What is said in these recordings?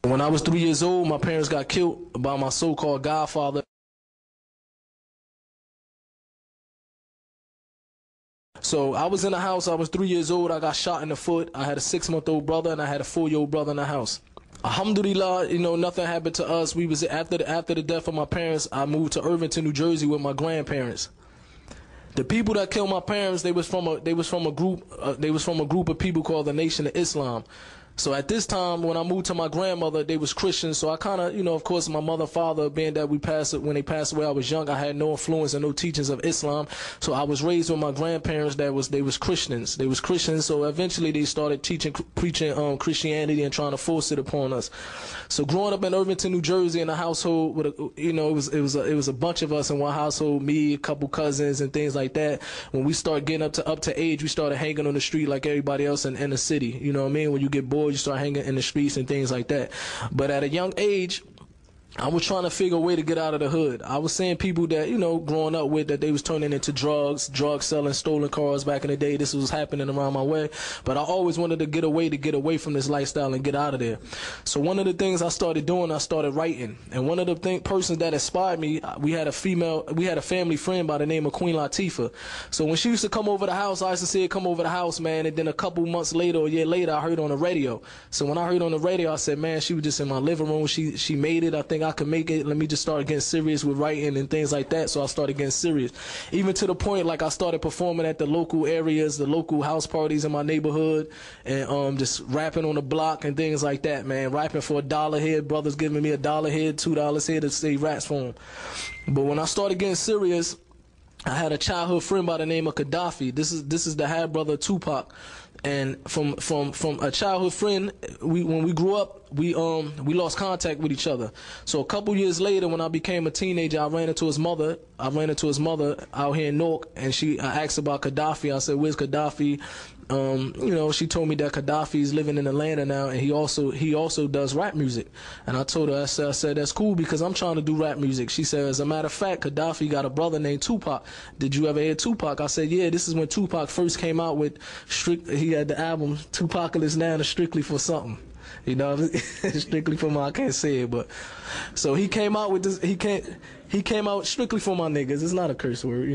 When I was 3 years old, my parents got killed by my so-called godfather. So I was in the house, I was 3 years old, I got shot in the foot. I had a 6-month-old brother and I had a 4-year-old brother in the house. Alhamdulillah, nothing happened to us. We was after the death of my parents, I moved to Irvington, New Jersey with my grandparents. The people that killed my parents, they was from a group of people called the Nation of Islam. So at this time, when I moved to my grandmother, they was Christians. So I kind of, of course, my mother and father, being that when they passed away, I was young. I had no influence and no teachings of Islam. So I was raised with my grandparents they was Christians. They was Christians. So eventually they started preaching Christianity and trying to force it upon us. So growing up in Irvington, New Jersey, in a household with, it was a bunch of us in one household, me, a couple cousins and things like that. When we start getting up to age, we started hanging on the street like everybody else in the city. You know what I mean? When you get bored, you start hanging in the streets and things like that. But at a young age, I was trying to figure a way to get out of the hood. I was seeing people that, growing up with, that they was turning into drug selling, stolen cars back in the day. This was happening around my way. But I always wanted to get away from this lifestyle and get out of there. So one of the things I started doing, I started writing. And one of the persons that inspired me, we had a family friend by the name of Queen Latifah. So when she used to come over the house, I used to see her come over the house, man. And then a couple months later, or a year later, I heard on the radio. So when I heard on the radio, I said, man, she was just in my living room. She made it. I think I could make it. Let me just start getting serious with writing and things like that. So I started getting serious, even to the point like I started performing at the local areas, the local house parties in my neighborhood, and just rapping on the block and things like that, man. Rapping for $1 here, brothers giving me $1 here, $2 here to say raps for them. But when I started getting serious, I had a childhood friend by the name of Gaddafi. This is the half brother of Tupac. And from a childhood friend, when we grew up, we lost contact with each other. So a couple years later, when I became a teenager, I ran into his mother. Out here in Newark, and I asked about Gaddafi. I said, "Where's Gaddafi?" She told me that Gaddafi is living in Atlanta now, and he also does rap music. And I told her, I said that's cool because I'm trying to do rap music. She said, as a matter of fact, Gaddafi got a brother named Tupac. Did you ever hear Tupac? I said, yeah. This is when Tupac first came out with he had the album Tupacalypse Now and Strictly for Something. Strictly for my, I can't say it, but so he came out with this. He came out strictly for my niggas. It's not a curse word,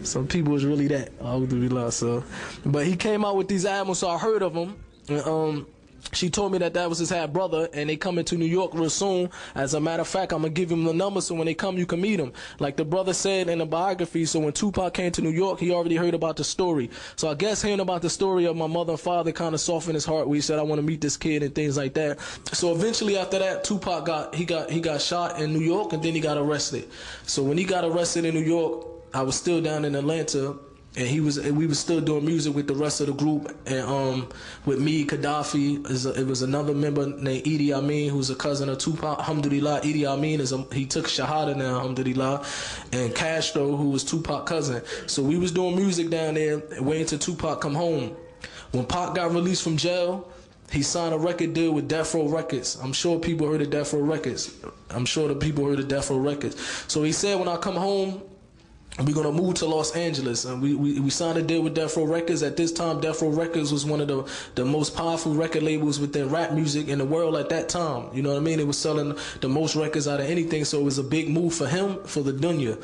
some people is really that. Alhamdulillah. So, but he came out with these albums, so I heard of him. And, she told me that was his half brother, and they coming to New York real soon. As a matter of fact, I'm gonna give him the number so when they come, you can meet him. Like the brother said in the biography. So when Tupac came to New York, he already heard about the story. So I guess hearing about the story of my mother and father kind of softened his heart. We said, I want to meet this kid and things like that. So eventually after that, Tupac got shot in New York, and then he got arrested. So when he got arrested in New York, I was still down in Atlanta. And we was still doing music with the rest of the group, and with me, Gaddafi, it was another member named Idi Amin, who's a cousin of Tupac. Alhamdulillah, Idi Amin he took Shahada now, alhamdulillah, and Castro, who was Tupac's cousin. So we was doing music down there, waiting till Tupac come home. When Pac got released from jail, he signed a record deal with Death Row Records. I'm sure people heard of Death Row Records. So he said, when I come home, we're going to move to Los Angeles. And we signed a deal with Death Row Records. At this time, Death Row Records was one of the most powerful record labels within rap music in the world at that time. You know what I mean? It was selling the most records out of anything, so it was a big move for him, for the dunya.